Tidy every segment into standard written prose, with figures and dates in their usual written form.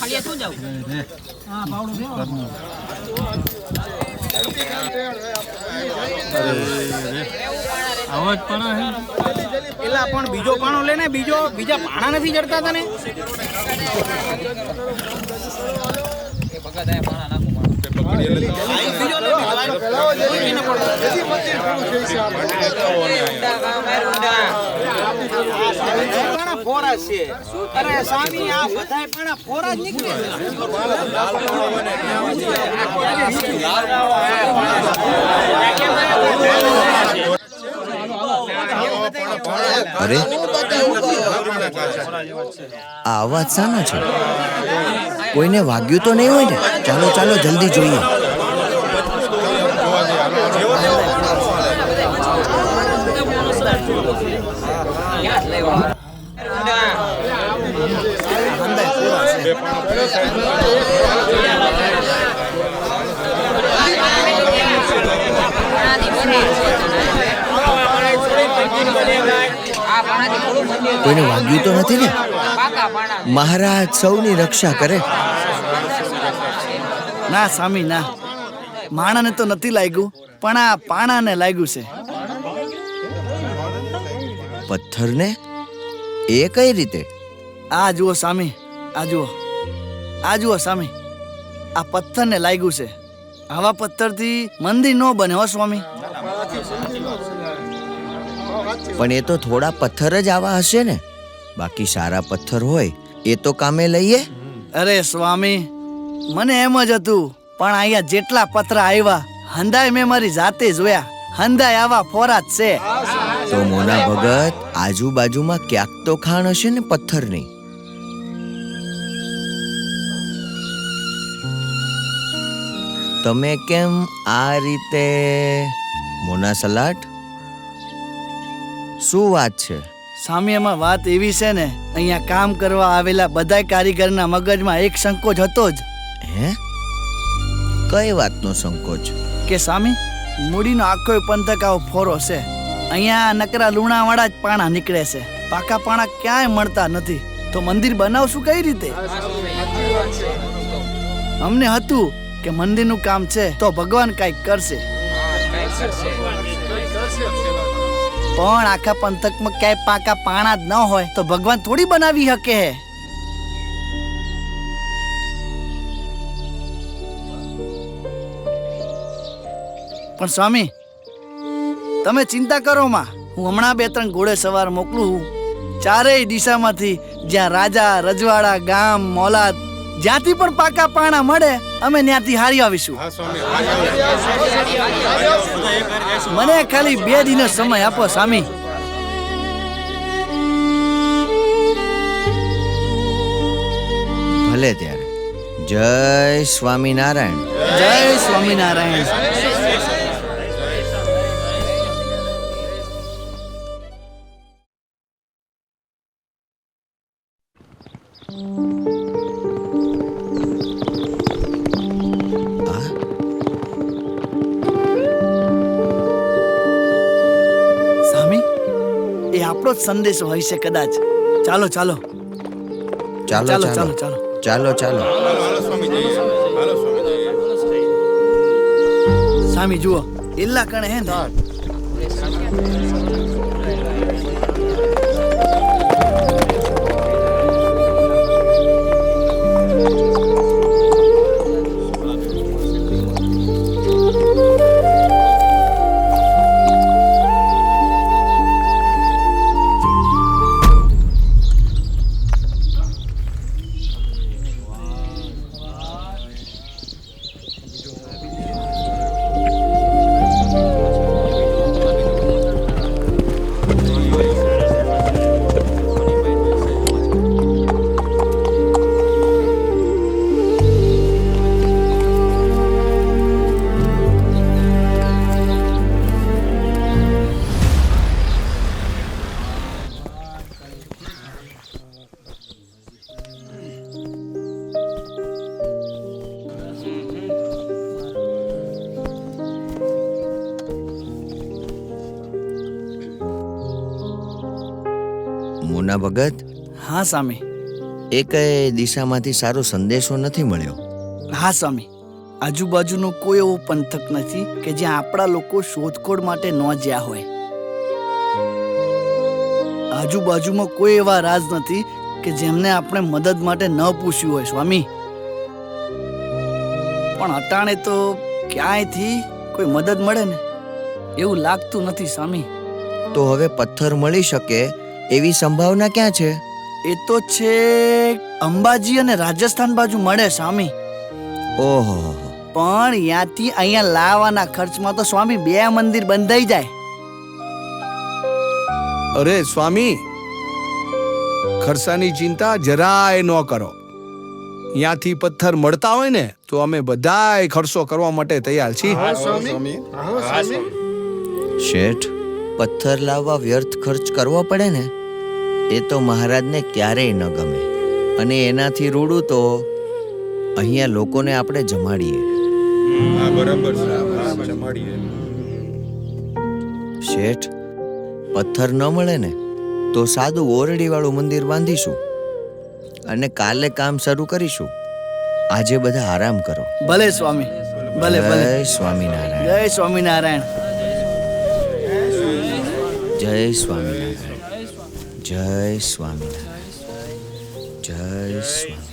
ખાલી શું જાવ હા પાવડું દેવો આવાજ પાણા હે પેલા પણ બીજો પાણો લે ને બીજા પાણા નથી જડતા તને ફોરા છે અરે સ્વામી આ બધાય પણ ફોરા જ નીકળે અરે આ અવાજ શાનો છે? કોઈને વાગ્યું તો નહીં હોય ને? ચાલો ચાલો જલ્દી જોઈએ. કોઈને વાગ્યું તો નથી ને? મહારાજ સૌની રક્ષા કરે. ના સ્વામી ના, માણાને તો નથી લાગ્યું, પણ આ પાણાને લાગ્યું છે. પથ્થરને? એ કઈ રીતે? આ જુઓ સ્વામી, આ જુઓ સ્વામી, આ પથ્થરને લાગ્યું છે. આવા પથ્થરથી મંદિર ન બને હો સ્વામી. પણ એ તો થોડા પથ્થર જ આવા હશે ને, બાકી સારા પથ્થર હોય એ તો કામે લઈએ. અરે સ્વામી, મને એમ જ હતું, પણ અહીંયા જેટલા પથ્થર આવ્યા હંધાય મેં મારી જાતે જોયા. હંધાય આવા ફોરા જ છે. તો મોના ભગત, આજુબાજુમાં ક્યાંક તો ખાણ હશે ને પથ્થરની. તમે કેમ આ રીતે? મોના સલાટ, શું વાત છે? સ્વામી, એમાં વાત એવી છે ને, અહીંયા કામ કરવા આવેલા બધા કારીગરના મગજમાં એક સંકોચ હતો જ. હે? કઈ વાતનો સંકોચ? કે સ્વામી, મૂડીનો આખો પંથક આવો ફોરો છે. અહીંયા નકરા લુણાવાળા જ પાણા નીકળે છે. પાકા પાણા ક્યાંય મળતા નથી. તો મંદિર બનાવશું કઈ રીતે? અમને હતું કે મંદિરનું કામ છે તો ભગવાન કાંઈક કરશે, પણ આખા પંથકમાં ક્યાંય પાકા પાણા જ ન હોય તો ભગવાન થોડી બનાવી શકે હે. પણ સ્વામી, તમે ચિંતા કરો માં, હું હમણાં 2-3 ઘોડે સવાર મોકલું હું. ચારેય દિશામાંથી જ્યાં રાજા, રજવાડા, ગામ, મોલાદ, જ્યાંથી પણ પાકા પાણા મળે અમે ત્યાંથી હારી આવીશું. મને ખાલી 2 દિનનો સમય આપો સ્વામી. ભલે ત્યારે. જય સ્વામિનારાયણ. જય સ્વામિનારાયણ. સ્વામી, એ આપણો જ સંદેશો હોય છે કદાચ. ચાલો ચાલો ચાલો ચાલો ચાલો ચાલો ચાલો ચાલો. સ્વામી જુઓ, એલા કણે હે ને. મોના ભગત, હા સ્વામી. એકય દિશામાંથી સારો સંદેશો નથી મળ્યો. હા સ્વામી, આજુબાજુનો કોઈ એવો પંથક નથી કે જ્યાં આપણા લોકો શોધખોળ માટે ન જ્યાં હોય. આજુબાજુમાં કોઈ એવા રાજ નથી કે જેમને આપણે મદદ માટે ન પૂછ્યું હોય સ્વામી. પણ અટાણે તો ક્યાંયથી કોઈ મદદ મળે ને એવું લાગતું નથી સ્વામી. તો હવે પથ્થર મળી શકે એવી સંભાવના ક્યાં છે? એ તો છે અંબાજી અને રાજસ્થાન બાજુ મળે સ્વામી. ઓહો, પણ ત્યાંથી અહીંયા લાવવાના ખર્ચમાં તો સ્વામી 2 મંદિર બંધાઈ જાય. અરે સ્વામી, ખર્ચાની ચિંતા જરાય ન કરો. ત્યાંથી પથ્થર મળતા હોય ને તો અમે બધાય ખર્ચો કરવા માટે તૈયાર છીએ. શેઠ, પથ્થર લાવવા વ્યર્થ ખર્ચ કરવો પડે ને એ તો મહારાજને ક્યારેય ન ગમે. અને એનાથી રૂડું તો અહીંયા લોકોને આપણે જમાડીએ. શેઠ, પથ્થર ન મળે ને તો સાદું ઓરડીવાળું મંદિર બાંધીશું અને કાલે કામ શરૂ કરીશું. આજે બધા આરામ કરો. ભલે સ્વામી, ભલે ભલે. જય સ્વામિનારાયણ. જય સ્વામિનારાયણ. જય સ્વામિનારાયણ. જય સ્વામિનારાયણ. જય સ્વામિનારાયણ.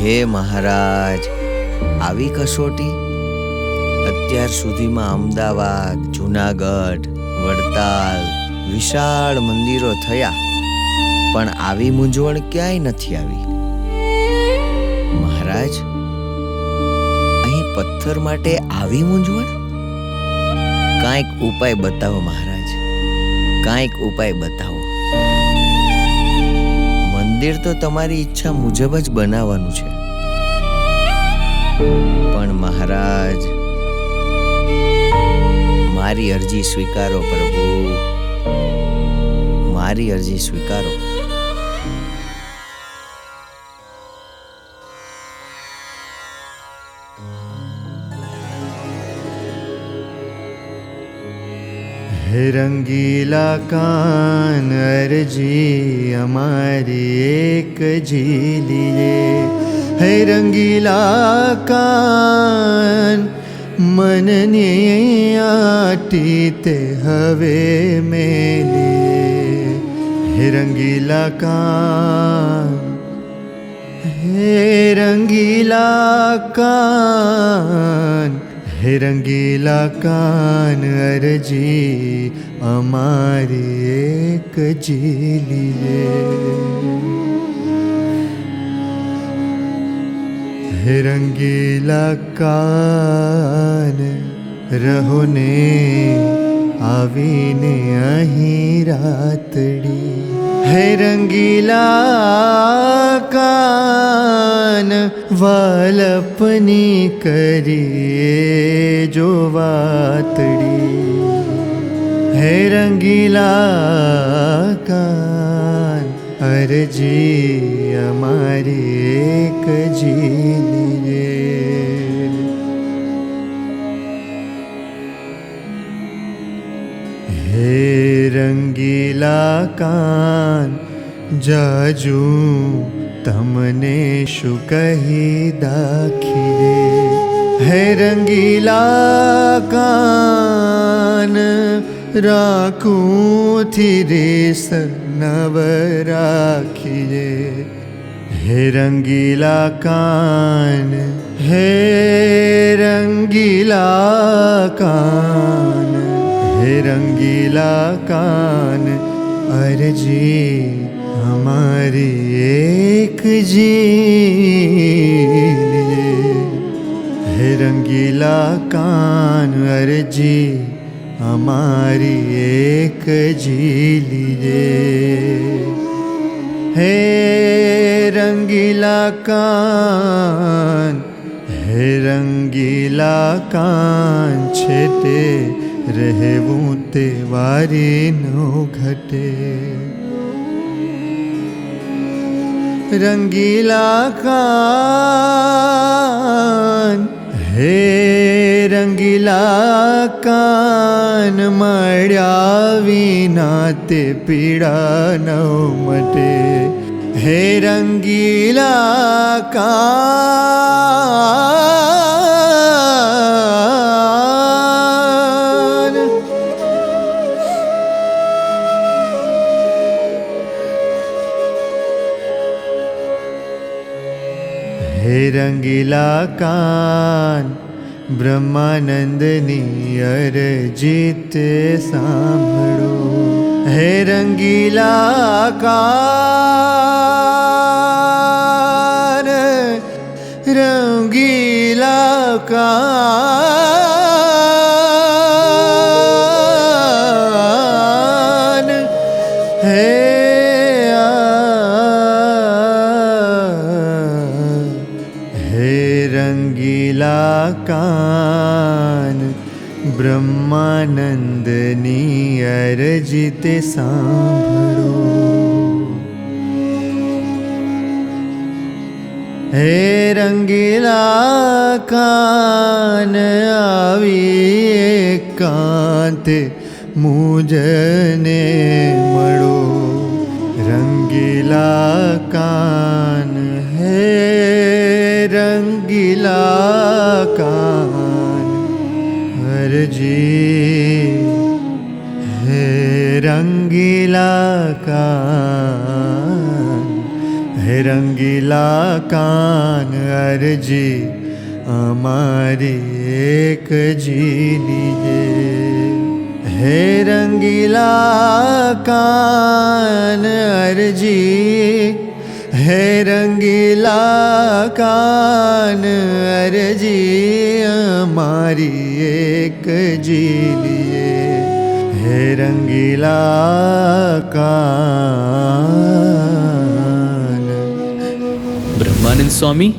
હે મહારાજ, આવી કસોટી? અત્યાર સુધીમાં અમદાવાદ, જૂનાગઢ, વડતાલ વિશાળ મંદિરો થયા, પણ આવી મૂંઝવણ ક્યાંય નથી આવી. મહારાજ, અહીં પથ્થર માટે આવી મૂંઝવણ? કાંઈક ઉપાય બતાવો મહારાજ, કાંઈક ઉપાય બતાવો. મંદિર તો તમારી ઈચ્છા મુજબ જ બનાવવાનું છે, પણ મહારાજ, મારી અરજી સ્વીકારો પ્રભુ, મારી અરજી સ્વીકારો. હે રંગીલા કાન, અરજી અમારી એક ઝીલીએ. હે રંગીલા કાન, મનને આટી તે હવે મેલીએ. હે રંગીલા કાન, હે રંગીલા કાન, હે રંગીલા કાન, અરજી અમારી એક ઝીલીએ. હે રંગીલા કાન, રહો ને આવીને અહીં રાતડી. હે રંગીલા કાન, વાલપની કરીએ જો વાતડી. હે રંગીલા કાન, અરજી અમારી એક ઝીલીએ. હે રંગીલા કાન, જાજુ તમને શું કહી દાખીએ હે રંગીલા કાન રાખું થીરે સનવ રાખીએ હે રંગીલા કાન હે રંગીલા કાન હે રંગીલા કાન અરજી हमारी एक जी है रंगीला कान अर्जी हमारी एक जी लीजिए है रंगीला कान है रंगीला कान छेटे રહેવું તે વારી નો ઘટે રંગીલા કાન હે રંગીલા કાન મળ્યા વિના તે પીડા ન મટે હે રંગીલા કાન હે રંગીલા કાન બ્રહ્માનંદની અરજીત સાંભળો હે રંગીલા કાન રંગીલા કાન હે રંગીલા કાન બ્રહ્માનંદની અરજી તે સાંભળો હે રંગીલા કાન આવી એકાંતે મુજને મળો રંગીલા કાન હે રંગીલા કાન અરજી હે રંગીલા કાન હે રંગીલા કાન અરજી અમારી એક જી લીજે હે રંગીલા કાન અરજી હે રંગીલા કાન અરજી અમારી એક જી લીએ હે રંગીલા કાન બ્રહ્માનંદ સ્વામી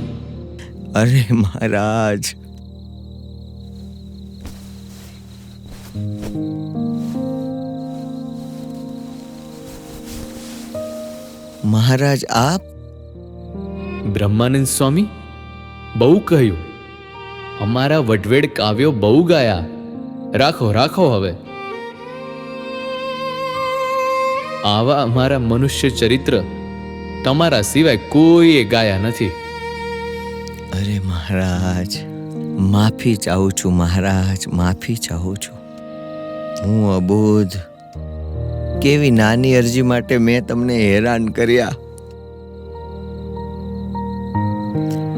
અરે મહારાજ મહારાજ આપ બ્રહ્માનંદ સ્વામી બહુ કહ્યું, અમારા વડવેડ કાવ્યો બહુ ગાયા, રાખો રાખો હવે. આવા અમારા મનુષ્ય ચરિત્ર તમારા સિવાય કોઈએ ગાયા નથી. અરે મહારાજ માફી ચાહું છું મહારાજ, માફી ચાહું છું. હું અબોધ કેવી નાની અરજી માટે મેં તમને હેરાન કર્યા.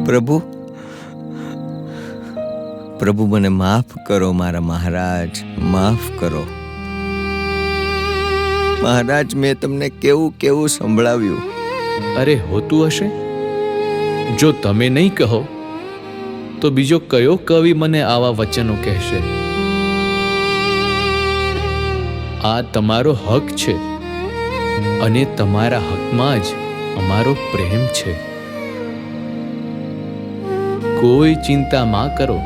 પ્રભુ પ્રભુ મને માફ કરો મારા મહારાજ, માફ કરો મહારાજ. મેં તમને કેવું કેવું સંભળાવ્યું. અરે હોતું હશે. જો તમે નહીં કહો તો બીજો કયો કવિ મને આવા વચનો કહેશે? આ તમારો હક છે અને તમારા હકમાં જ અમારો પ્રેમ છે. કોઈ ચિંતા માં કરો,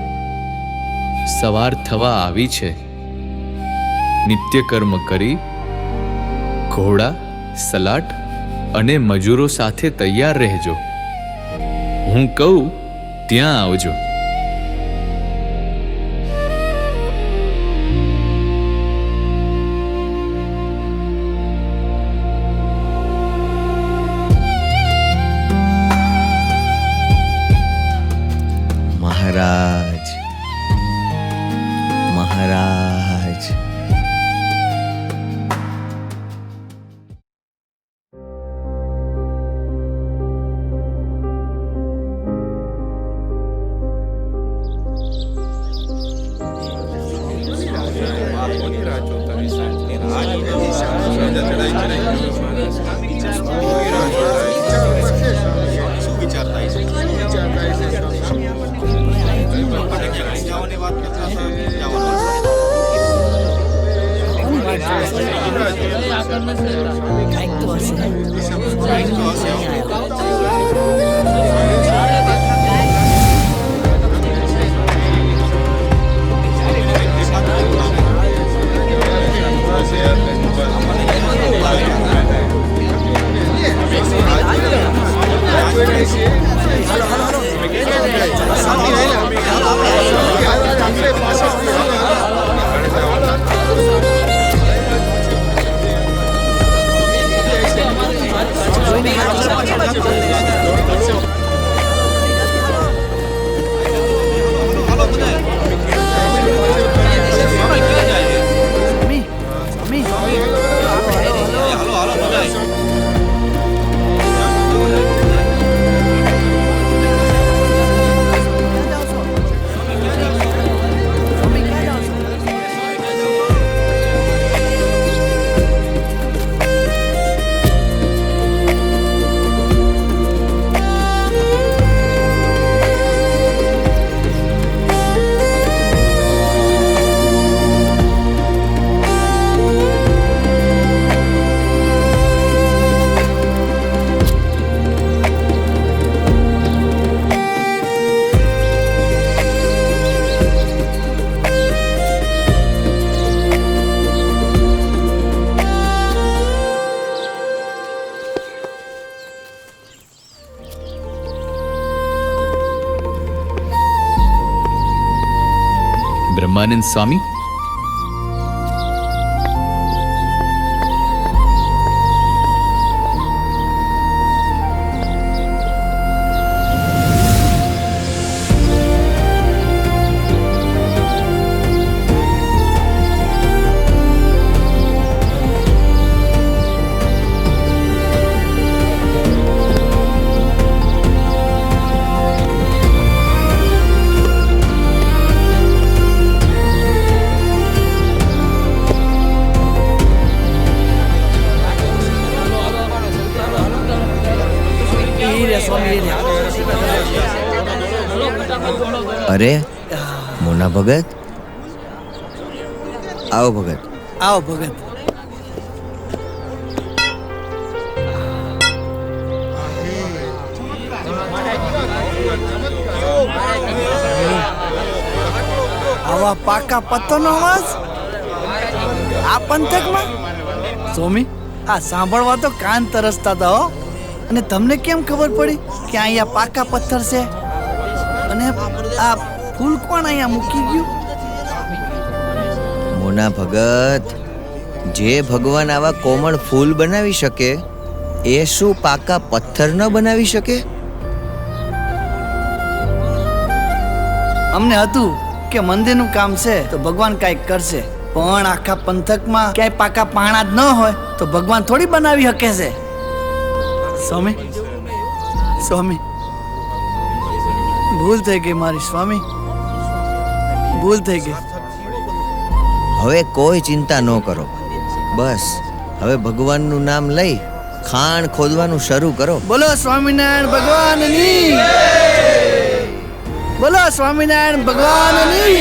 સવાર થવા આવી છે. નિત્યકર્મ કરી ઘોડા, સલાટ અને મજૂરો સાથે તૈયાર રહેજો. હું કહું ત્યાં આવજો. કાંઈક તો હશે. સ્વામી, સ્વામી, બ્રહ્માનંદ સ્વામી, અરે મોના ભગત, આવો ભગત. આવો ભગત. આવા પાકા પત્તરનો અવાજ આ પંથકમાં? સ્વામી, આ સાંભળવા તો કાન તરસતા હતા હો. અને તમને કેમ ખબર પડી કે અહીંયા પાકા પથ્થર છે? અને આ ફૂલ કોણ અહીંયા મૂકી ગયું? મોના ભગત, જે ભગવાન આવા કોમળ ફૂલ બનાવી શકે એ શું પાકા પથ્થર ન બનાવી શકે? અમને હતું કે મંદિરનું કામ છે તો ભગવાન કાંઈક કરશે, પણ આખા પંથકમાં ક્યાંય પાકા પાણા જ ન હોય તો ભગવાન થોડી બનાવી શકે છે. સ્વામી, સ્વામી, ભૂલ થઈ ગઈ મારી. સ્વામી, ભૂલ થઈ ગઈ. હવે કોઈ ચિંતા ન કરો. બસ હવે ભગવાનનું નામ લઈ ખાણ ખોદવાનું શરૂ કરો. બોલો સ્વામિનારાયણ ભગવાનની, બોલો સ્વામિનારાયણ ભગવાનની.